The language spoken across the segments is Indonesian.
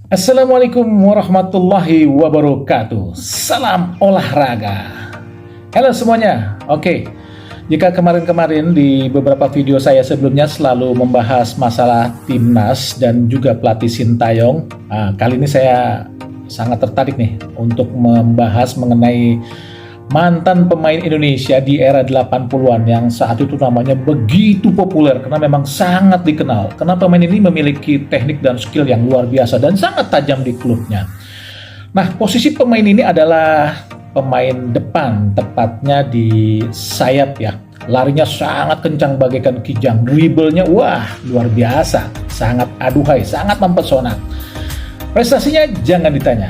Assalamualaikum warahmatullahi wabarakatuh. Salam olahraga. Halo semuanya. Oke, jika kemarin-kemarin di beberapa video saya sebelumnya selalu membahas masalah timnas dan juga pelatih Sintayong, kali ini saya sangat tertarik nih untuk membahas mengenai mantan pemain Indonesia di era 80-an yang saat itu namanya begitu populer karena memang sangat dikenal. Karena pemain ini memiliki teknik dan skill yang luar biasa dan sangat tajam di klubnya. Nah, posisi pemain ini adalah pemain depan, tepatnya di sayap ya. Larinya sangat kencang bagaikan kijang, dribblenya wah luar biasa, sangat aduhai, sangat mempesona. Prestasinya jangan ditanya.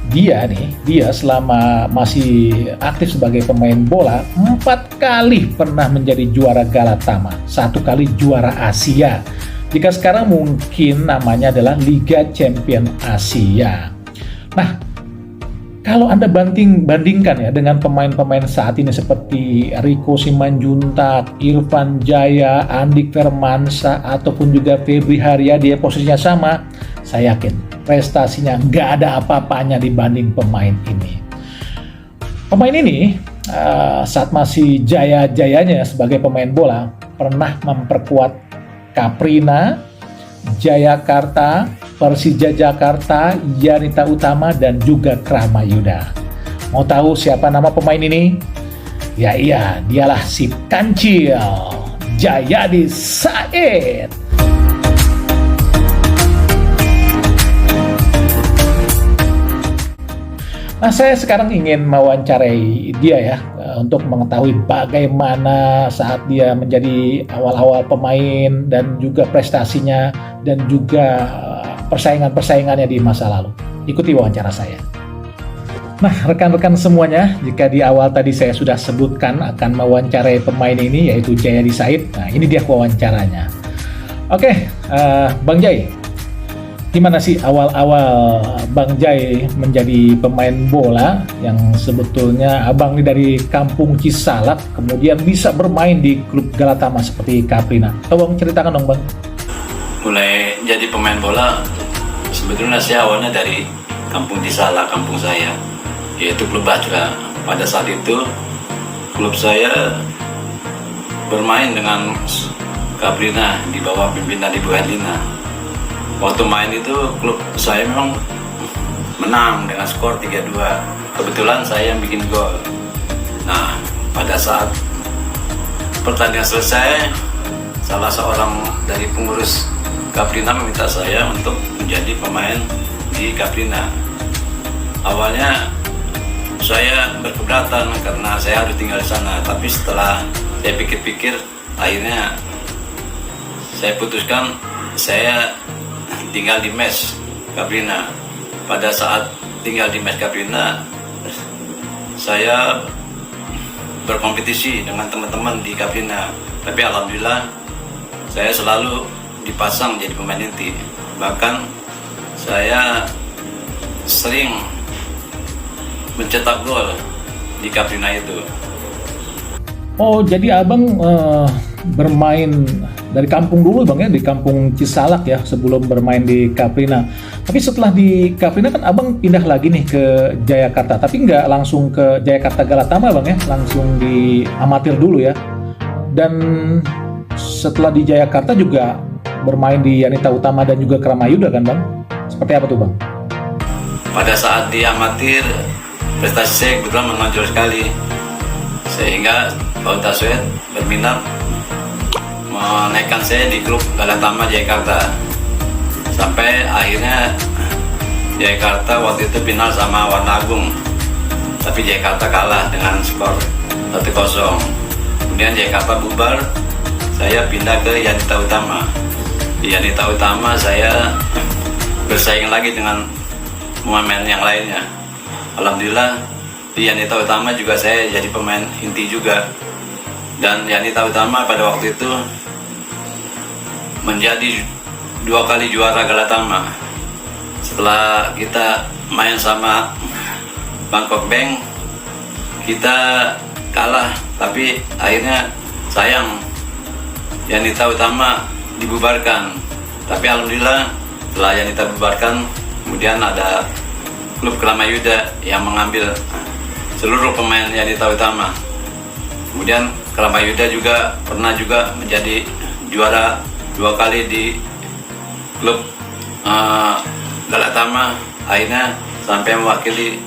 Dia selama masih aktif sebagai pemain bola 4 kali pernah menjadi juara Galatama, 1 kali juara Asia. Jika sekarang mungkin namanya adalah Liga Champion Asia. Nah, kalau Anda bandingkan ya dengan pemain-pemain saat ini seperti Rico Simanjuntak, Irfan Jaya, Andik Firmansyah ataupun juga Febri Haryadi, posisinya sama, saya yakin prestasinya nggak ada apa-apanya dibanding pemain ini. Pemain ini saat masih jaya-jayanya sebagai pemain bola pernah memperkuat Caprina, Jayakarta, Persija Jakarta, Yanita Utama dan juga Kramayuda. Mau tahu siapa nama pemain ini? Ya iya, dialah si Kancil, Jayadi Said. Nah, saya sekarang ingin mewawancarai dia ya untuk mengetahui bagaimana saat dia menjadi awal-awal pemain dan juga prestasinya dan juga persaingan-persaingannya di masa lalu. Ikuti wawancara saya. Nah, rekan-rekan semuanya, jika di awal tadi saya sudah sebutkan akan mewawancarai pemain ini yaitu Jayadi Said. Nah, ini dia wawancaranya. Oke, Bang Jay. Gimana sih awal-awal Bang Jay menjadi pemain bola yang sebetulnya abang ini dari kampung Cisalak kemudian bisa bermain di klub Galatama seperti Caprina? Tolong ceritakan dong Bang. Mulai jadi pemain bola sebetulnya saya awalnya dari kampung Cisalak, kampung saya, yaitu klub Bajra. Pada saat itu klub saya bermain dengan Caprina di bawah pimpinan Ibu Herlina. Waktu main itu klub saya memang menang dengan skor 3-2. Kebetulan saya yang bikin gol. Nah, pada saat pertandingan selesai, salah seorang dari pengurus Caprina meminta saya untuk menjadi pemain di Caprina. Awalnya saya berkeberatan karena saya harus tinggal di sana. Tapi setelah saya pikir-pikir, akhirnya saya putuskan saya tinggal di mes Caprina. Pada saat tinggal di mes Caprina, saya berkompetisi dengan teman-teman di Caprina. Tapi alhamdulillah saya selalu dipasang jadi pemain inti. Bahkan saya sering mencetak gol di Caprina itu. Oh, jadi abang bermain dari kampung dulu Bang ya, di kampung Cisalak ya sebelum bermain di Caprina. Tapi setelah di Caprina kan abang pindah lagi nih ke Jayakarta, tapi nggak langsung ke Jayakarta Galatama Bang ya, langsung di amatir dulu ya. Dan setelah di Jayakarta juga bermain di Yanita Utama dan juga Kramayuda kan Bang? Seperti apa tuh Bang? Pada saat di amatir, prestasi saya kebetulan menonjol sekali, sehingga Pak Taswed berminat menaikkan saya di klub Galatama Jayakarta. Sampai akhirnya Jayakarta waktu itu final sama Warna Agung, tapi Jayakarta kalah dengan skor 1-0. Kemudian Jayakarta bubar, saya pindah ke Yanita Utama. Di Yanita Utama saya bersaing lagi dengan pemain yang lainnya. Alhamdulillah di Yanita Utama juga saya jadi pemain inti juga. Dan Yanita Utama pada waktu itu menjadi 2 kali juara Galatama. Setelah kita main sama Bangkok Bank, kita kalah, tapi akhirnya sayang Yanita Utama dibubarkan. Tapi alhamdulillah setelah Yanita dibubarkan, Kemudian ada klub Kramayuda yang mengambil seluruh pemain yang utama. Kemudian Kramayuda juga pernah juga menjadi juara 2 kali di klub Galatama, akhirnya sampai mewakili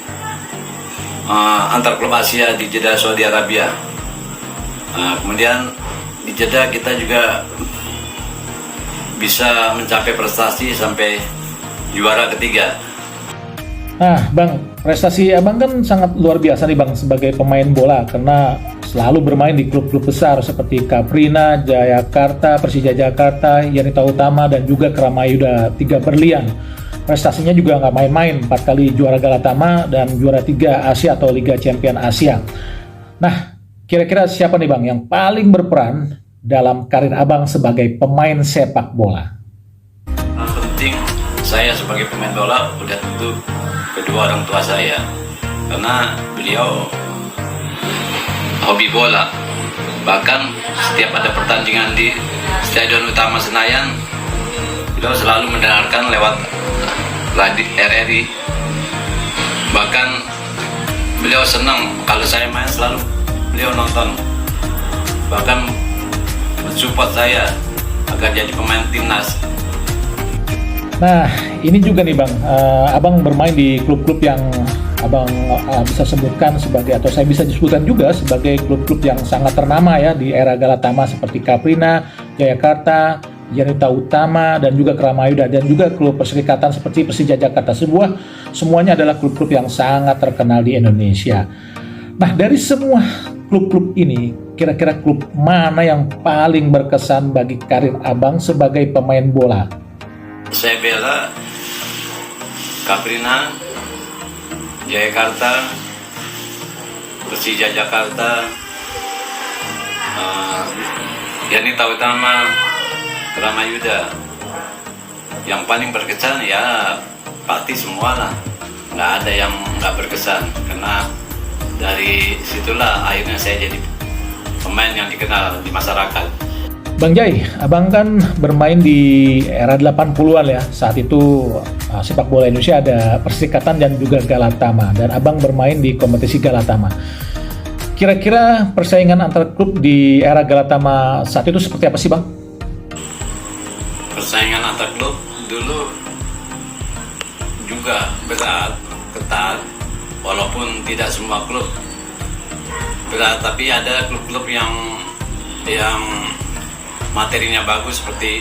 antar klub Asia di Jeddah Saudi Arabia. Kemudian di Jeddah kita juga bisa mencapai prestasi sampai juara ketiga. Nah, Bang, prestasi Abang kan sangat luar biasa nih Bang sebagai pemain bola karena selalu bermain di klub-klub besar seperti Caprina, Jayakarta, Persija Jakarta, Yanita Utama, dan juga Kramayuda 3 Berlian. Prestasinya juga nggak main-main, 4 kali juara Galatama dan juara 3 Asia atau Liga Champion Asia. Nah, kira-kira siapa nih Bang yang paling berperan dalam karir Abang sebagai pemain sepak bola? Yang penting saya sebagai pemain bola udah tentu kedua orang tua saya, karena beliau hobi bola. Bahkan setiap ada pertandingan di Stadion Utama Senayan, beliau selalu mendengarkan lewat radio RRI. Bahkan beliau senang kalau saya main, selalu beliau nonton, bahkan mensupport saya agar jadi pemain timnas. Nah, ini juga nih Bang, Abang bermain di klub-klub yang Abang bisa sebutkan sebagai, atau saya bisa disebutkan juga sebagai klub-klub yang sangat ternama ya di era Galatama seperti Caprina, Jayakarta, Yanita Utama, dan juga Kramayuda, dan juga klub perserikatan seperti Persija Jakarta. Semuanya adalah klub-klub yang sangat terkenal di Indonesia. Nah, dari semua klub-klub ini, kira-kira klub mana yang paling berkesan bagi karir Abang sebagai pemain bola? Saya bela Caprina, Jayakarta, Persija Jakarta, Yanita Utama, Kramayuda. Yang paling berkesan ya pasti semua lah, nggak ada yang nggak berkesan, karena dari situlah akhirnya saya jadi pemain yang dikenal di masyarakat. Bang Jai, Abang kan bermain di era 80-an ya. Saat itu sepak bola Indonesia ada Perserikatan dan juga Galatama, dan Abang bermain di kompetisi Galatama. Kira-kira persaingan antar klub di era Galatama saat itu seperti apa sih Bang? Persaingan antar klub dulu juga berat, ketat, walaupun tidak semua klub berat, tapi ada klub-klub yang materinya bagus seperti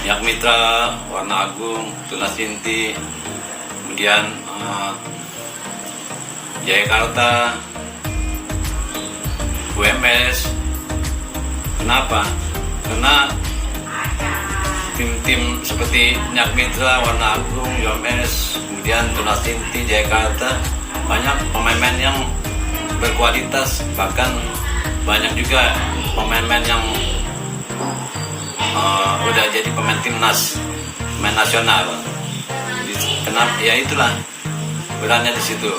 Yak Mitra, Warna Agung, Tunas Inti, kemudian Jayakarta, UMS. Kenapa? Karena tim-tim seperti Yak Mitra, Warna Agung, UMS, kemudian Tunas Inti, Jayakarta, banyak pemain-pemain yang berkualitas, bahkan banyak juga pemain-pemain yang udah jadi pemain timnas, pemain nasional. Kenapa? Ya itulah berannya di situ.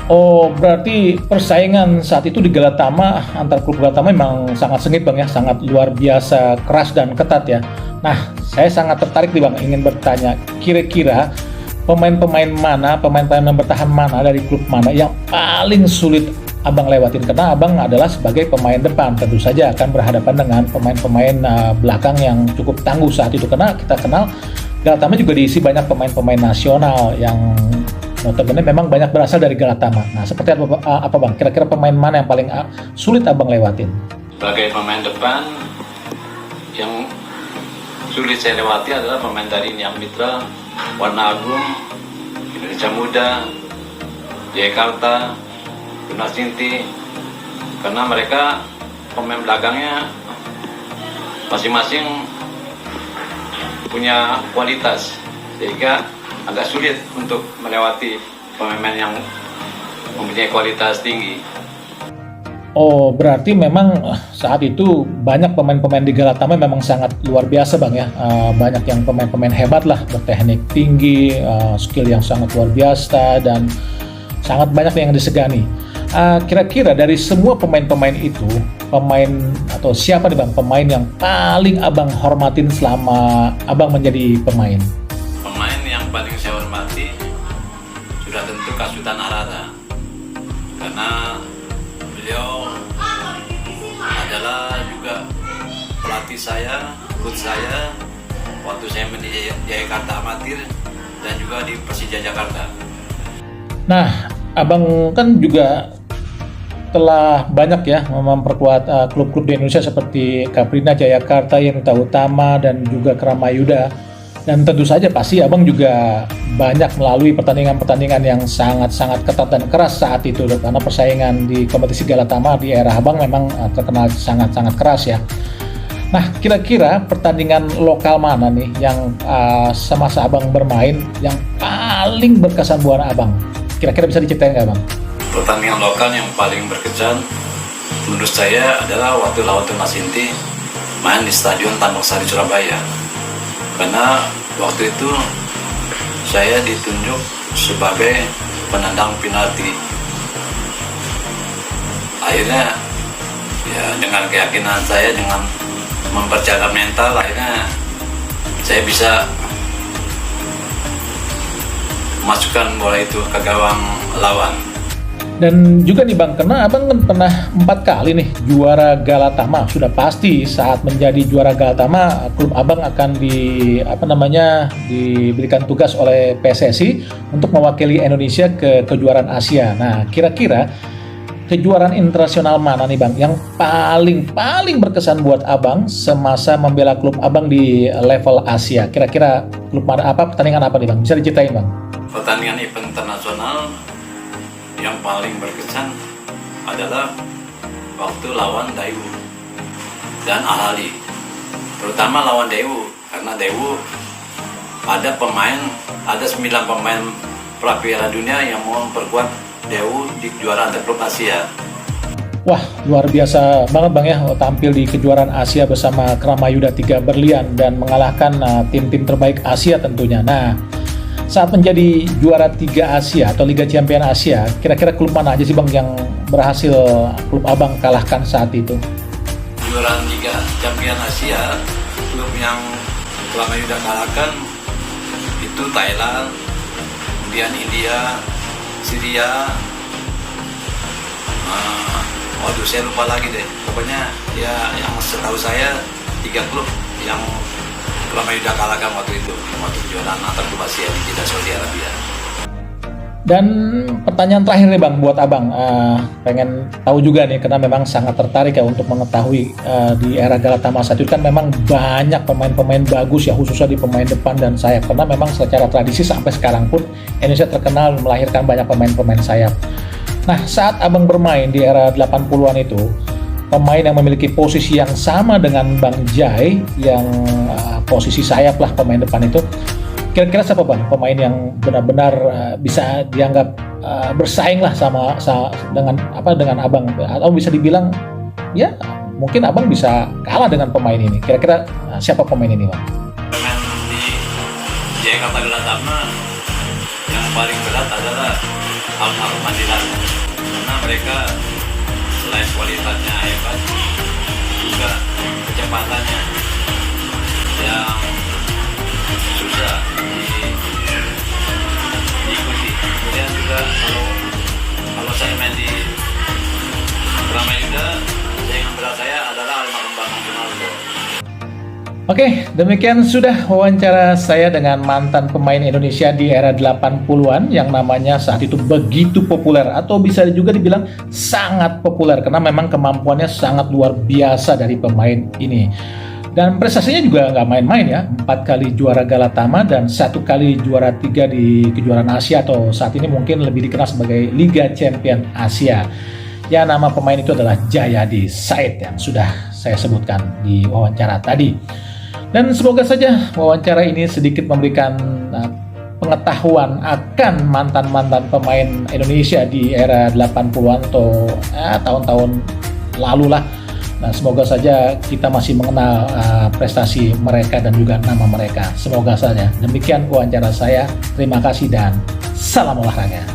Oh, berarti persaingan saat itu di Galatama, antar klub Galatama memang sangat sengit Bang ya, sangat luar biasa keras dan ketat ya. Nah, saya sangat tertarik nih Bang, ingin bertanya, kira-kira pemain-pemain mana, pemain-pemain yang bertahan mana dari klub mana yang paling sulit Abang lewatin? Karena Abang adalah sebagai pemain depan, tentu saja akan berhadapan dengan pemain-pemain belakang yang cukup tangguh saat itu. Karena kita kenal Galatama juga diisi banyak pemain-pemain nasional yang notabene memang banyak berasal dari Galatama. Nah, seperti apa Bang? Kira-kira pemain mana yang paling sulit Abang lewatin? Sebagai pemain depan yang sulit saya lewati adalah pemain dari Yak Mitra, Warna Agung, Indonesia Muda, Jayakarta, Tunas Inti, karena mereka pemain belakangnya masing-masing punya kualitas, sehingga agak sulit untuk melewati pemain yang mempunyai kualitas tinggi. Oh, berarti memang saat itu banyak pemain-pemain di Galatama memang sangat luar biasa Bang ya. Banyak yang pemain-pemain hebat lah, berteknik tinggi, skill yang sangat luar biasa, dan sangat banyak yang disegani. Kira-kira dari semua pemain-pemain itu, pemain atau siapa nih Bang, pemain yang paling Abang hormatin selama Abang menjadi pemain? Pemain yang paling saya karena beliau adalah juga pelatih saya, coach saya waktu saya main di Jayakarta Amatir dan juga di Persija Jakarta. Nah, abang kan juga telah banyak ya memperkuat klub-klub di Indonesia seperti Caprina, Jayakarta, Yunita Utama, dan juga Kramayuda. Dan tentu saja pasti abang juga banyak melalui pertandingan-pertandingan yang sangat-sangat ketat dan keras saat itu, karena persaingan di kompetisi Galatama di era abang memang terkenal sangat-sangat keras ya. Nah, kira-kira pertandingan lokal mana nih yang semasa abang bermain yang paling berkesan buat abang? Kira-kira bisa diceritain nggak, Bang? Pertandingan lokal yang paling berkesan menurut saya adalah waktu lawan Tunas Inti main di Stadion Tambak Sari Surabaya. Karena waktu itu saya ditunjuk sebagai penendang penalti. Akhirnya ya dengan keyakinan saya, dengan memperjaga mental, akhirnya saya bisa masukkan bola itu ke gawang lawan. Dan juga nih Bang, karena abang kan pernah 4 kali nih juara Galatama. Sudah pasti saat menjadi juara Galatama, klub abang akan diberikan tugas oleh PSSI untuk mewakili Indonesia ke kejuaraan Asia. Nah, kira-kira kejuaraan internasional mana nih Bang yang paling berkesan buat abang semasa membela klub abang di level Asia? Kira-kira klub mana, pertandingan apa nih Bang? Bisa diceritain Bang? Pertandingan event internasional yang paling berkesan adalah waktu lawan Daewoo dan Al Ahly. Terutama lawan Daewoo, karena Daewoo ada 9 pemain pra-Piala Dunia yang mau memperkuat Daewoo di kejuaraan antar klub Asia. Wah, luar biasa banget Bang ya, tampil di kejuaraan Asia bersama Kramayuda 3 berlian dan mengalahkan tim-tim terbaik Asia tentunya. Nah, saat menjadi juara 3 Asia atau Liga Champion Asia, kira-kira klub mana aja sih Bang yang berhasil klub abang kalahkan saat itu? Juara Liga Champion Asia, klub yang Kramayuda kalahkan itu Thailand, kemudian India, Syria, saya lupa lagi deh. Pokoknya ya yang setahu saya 3 klub yang Kramayuda kalahkan waktu itu, waktu kejuaraan antar klub Asia di Jeddah, Saudi Arabia. Dan pertanyaan terakhir nih Bang buat abang, pengen tahu juga nih karena memang sangat tertarik ya untuk mengetahui di era Galatama saat itu kan memang banyak pemain-pemain bagus ya, khususnya di pemain depan dan sayap, karena memang secara tradisi sampai sekarang pun Indonesia terkenal melahirkan banyak pemain-pemain sayap. Nah, saat abang bermain di era 80-an itu, pemain yang memiliki posisi yang sama dengan Bang Jai yang posisi sayap lah pemain depan itu, kira-kira siapa Bang pemain yang benar-benar bisa dianggap bersaing lah dengan abang, atau bisa dibilang ya mungkin abang bisa kalah dengan pemain ini? Kira-kira siapa pemain ini Bang? Pemain di Jayakarta Galatama yang paling berat adalah Almarhum Mandilan, karena mereka selain kualitasnya hebat, juga kecepatannya yang susah diikuti. Kemudian juga kalau saya main di Kramayuda, saingan berat saya adalah almarhum Bang Junaldo. Oke, demikian sudah wawancara saya dengan mantan pemain Indonesia di era 80-an yang namanya saat itu begitu populer, atau bisa juga dibilang sangat populer karena memang kemampuannya sangat luar biasa dari pemain ini. Dan prestasinya juga nggak main-main ya, 4 kali juara Galatama dan 1 kali juara 3 di kejuaraan Asia, atau saat ini mungkin lebih dikenal sebagai Liga Champion Asia. Ya, nama pemain itu adalah Jayadi Said yang sudah saya sebutkan di wawancara tadi. Dan semoga saja wawancara ini sedikit memberikan pengetahuan akan mantan-mantan pemain Indonesia di era 80-an atau tahun-tahun lalu lah. Nah, semoga saja kita masih mengenal prestasi mereka dan juga nama mereka. Semoga saja. Demikian wawancara saya. Terima kasih dan salam olahraga.